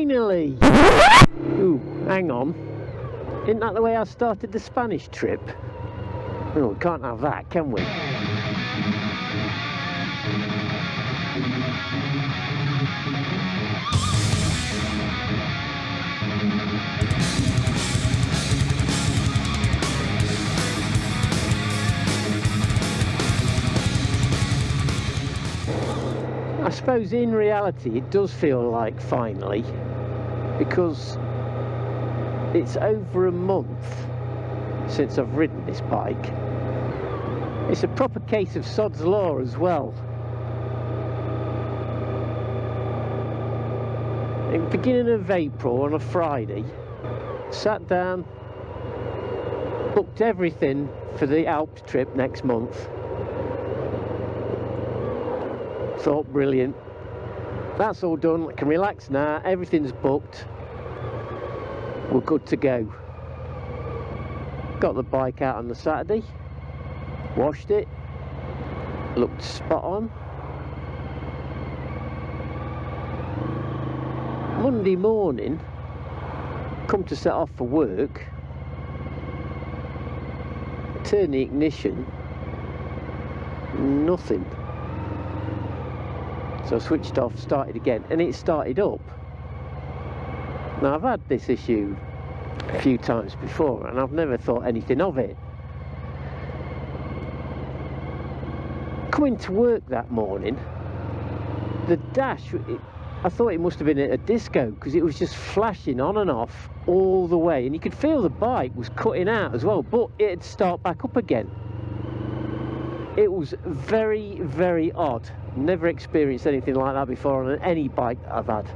Finally! Ooh, hang on. Isn't that the way I started the Spanish trip? Oh, we can't have that, can we? I suppose in reality it does feel like finally, because it's over a month since I've ridden this bike. It's a proper case of sod's law as well. In the beginning of April on a Friday, sat down, booked everything for the Alps trip next month. Thought, brilliant, that's all done, I can relax now, everything's booked, we're good to go. Got the bike out on the Saturday, washed it, looked spot on. Monday morning, come to set off for work, turn the ignition, nothing. So I switched off, started again, and it started up. Now I've had this issue a few times before and I've never thought anything of it. Coming to work that morning, the dash, I thought it must have been at a disco because it was just flashing on and off all the way, and you could feel the bike was cutting out as well, but it'd start back up again. It was very, very odd. Never experienced anything like that before on any bike I've had.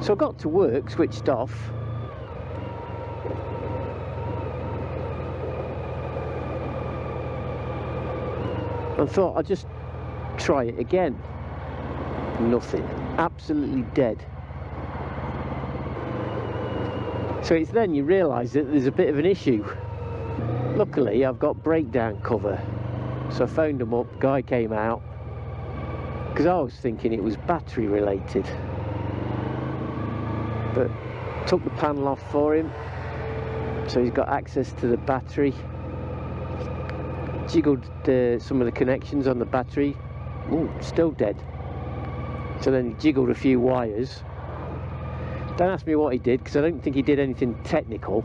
So I got to work, switched off. And thought I'd just try it again. Nothing. Absolutely dead. So it's then you realise that there's a bit of an issue. Luckily I've got breakdown cover, so I phoned them up, guy came out, because I was thinking it was battery related, but took the panel off for him, so he's got access to the battery, jiggled some of the connections on the battery. Ooh, still dead. So then he jiggled a few wires. Don't ask me what he did, because I don't think he did anything technical.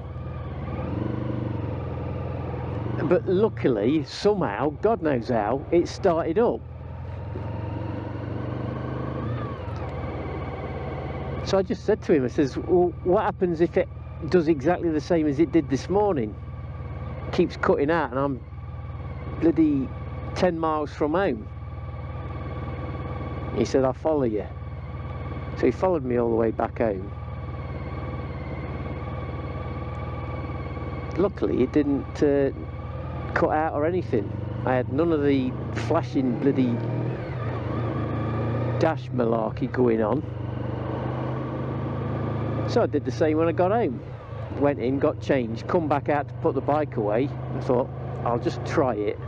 But luckily, somehow, God knows how, it started up. So I just said to him, I says, well, what happens if it does exactly the same as it did this morning? Keeps cutting out and I'm bloody 10 miles from home. He said, I'll follow you. So he followed me all the way back home. Luckily it didn't cut out or anything. I had none of the flashing bloody dash malarkey going on. So I did the same when I got home. Went in, got changed, come back out to put the bike away. I thought, I'll just try it.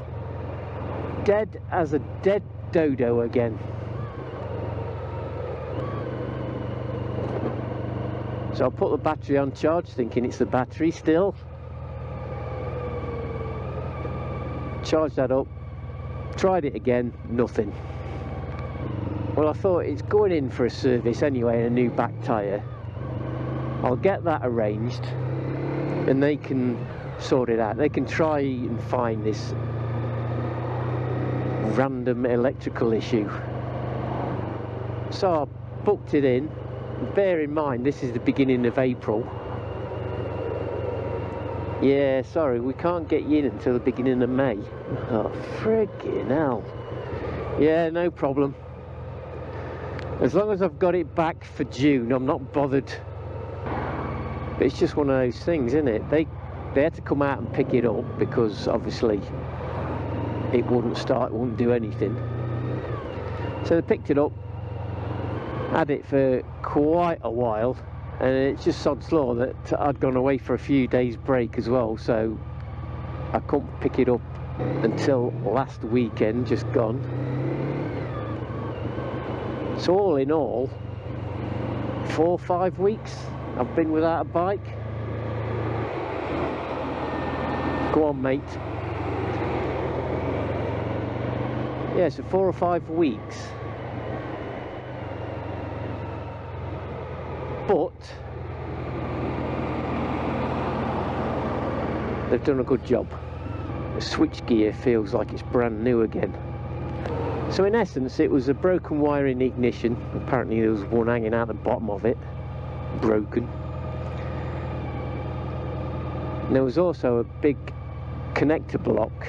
Dead as a dead dodo again. So I put the battery on charge, thinking it's the battery still. Charged that up, tried it again, nothing. Well, I thought it's going in for a service anyway, and a new back tyre. I'll get that arranged and they can sort it out. They can try and find this random electrical issue. So I booked it in. Bear in mind, this is the beginning of April. Yeah, sorry, we can't get you in until the beginning of May. Oh, friggin' hell. Yeah, no problem. As long as I've got it back for June, I'm not bothered. But it's just one of those things, isn't it? They had to come out and pick it up because obviously it wouldn't start, it wouldn't do anything. So they picked it up, had it for quite a while, and it's just sod's law that I'd gone away for a few days break as well, so I couldn't pick it up until last weekend, just gone. So all in all, 4 or 5 weeks I've been without a bike. Go on, mate. Yeah, so 4 or 5 weeks. But they've done a good job. The switchgear feels like it's brand new again. So in essence, it was a broken wire in the ignition. Apparently there was one hanging out the bottom of it, broken. And there was also a big connector block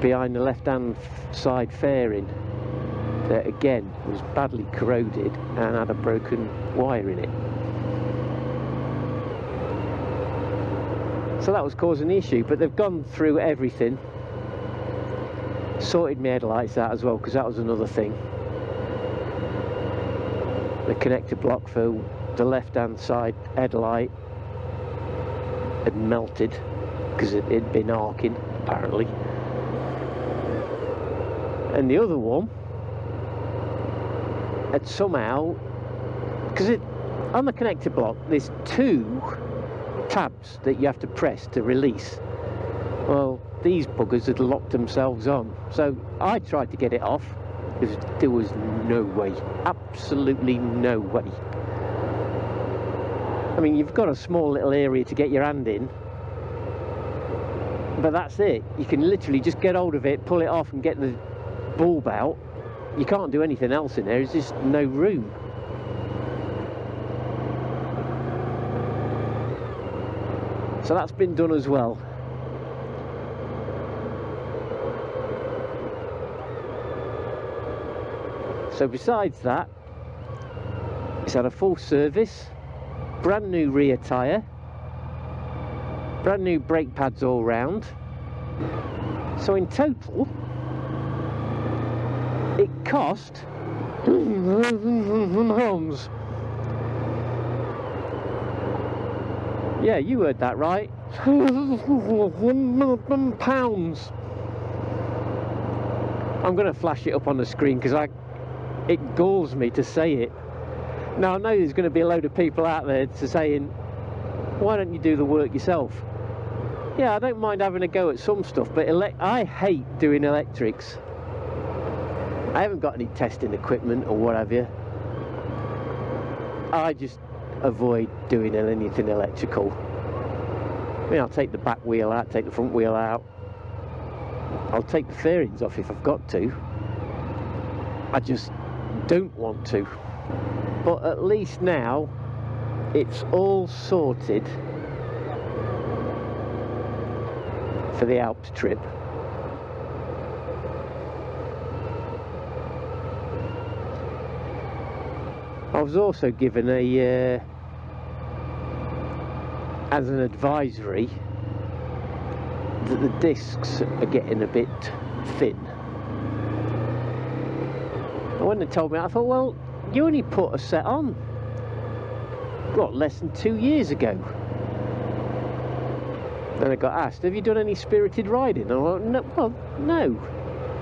behind the left-hand side fairing that again was badly corroded and had a broken wire in it. So that was causing the issue, but they've gone through everything. Sorted my headlights out as well, because that was another thing. The connector block for the left-hand side headlight had melted because it had been arcing, apparently. And the other one had somehow, because on the connector block there's 2 tabs that you have to press to release. Well, these buggers had locked themselves on, so I tried to get it off because there was no way, absolutely no way. I mean, you've got a small little area to get your hand in, but that's it. You can literally just get hold of it, pull it off and get the bulb out. You can't do anything else in there, there's just no room. So that's been done as well. So besides that, it's had a full service, brand new rear tyre, brand new brake pads all round. So in total, it cost £1,000. Yeah, you heard that right. £1,000. I'm going to flash it up on the screen because it galls me to say it. Now I know there's going to be a load of people out there saying, why don't you do the work yourself? Yeah, I don't mind having a go at some stuff, but I hate doing electrics. I haven't got any testing equipment or what have you. I just avoid doing anything electrical. I mean, I'll take the back wheel out, take the front wheel out. I'll take the fairings off if I've got to. I just don't want to. But at least now it's all sorted for the Alps trip. I was also given as an advisory that the discs are getting a bit thin. And when they told me, I thought, well, you only put a set on, what, less than 2 years ago? Then I got asked, have you done any spirited riding? And I went, no, well, no.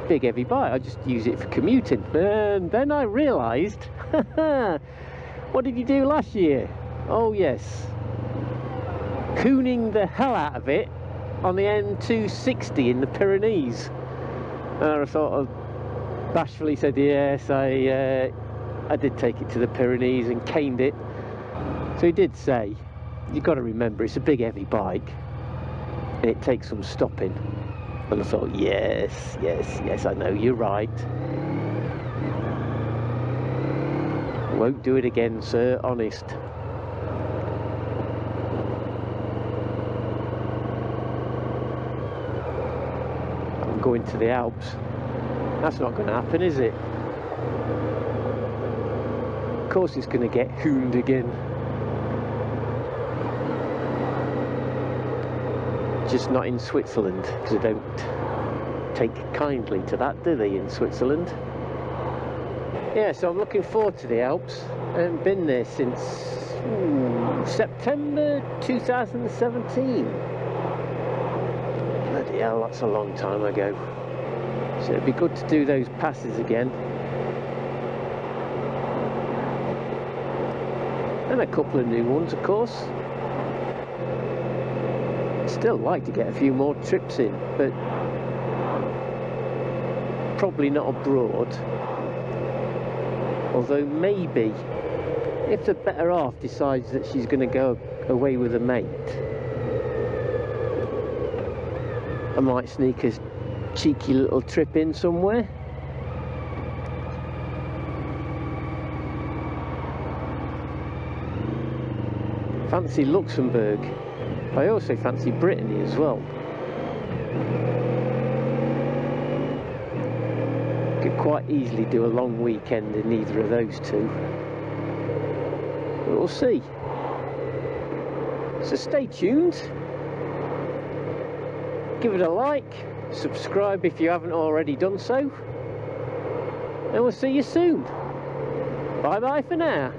Big heavy bike, I just use it for commuting. And then I realised, what did you do last year? Oh yes, cooning the hell out of it on the N260 in the Pyrenees. And I sort of bashfully said, yes, I did take it to the Pyrenees and caned it. So he did say, you've got to remember it's a big heavy bike and it takes some stopping. And I thought, yes, I know, you're right. Won't do it again, sir, honest. I'm going to the Alps. That's not going to happen, is it? Of course it's going to get hooned again. Just not in Switzerland, because they don't take kindly to that, do they, in Switzerland? Yeah, so I'm looking forward to the Alps. I haven't been there since September 2017. Bloody bloody hell, that's a long time ago. So it'd be good to do those passes again. And a couple of new ones, of course. Still like to get a few more trips in, but probably not abroad. Although maybe, if the better half decides that she's going to go away with a mate, I might sneak a cheeky little trip in somewhere. Fancy Luxembourg. I also fancy Brittany as well. Could quite easily do a long weekend in either of those two. But we'll see. So stay tuned. Give it a like. Subscribe if you haven't already done so. And we'll see you soon. Bye bye for now.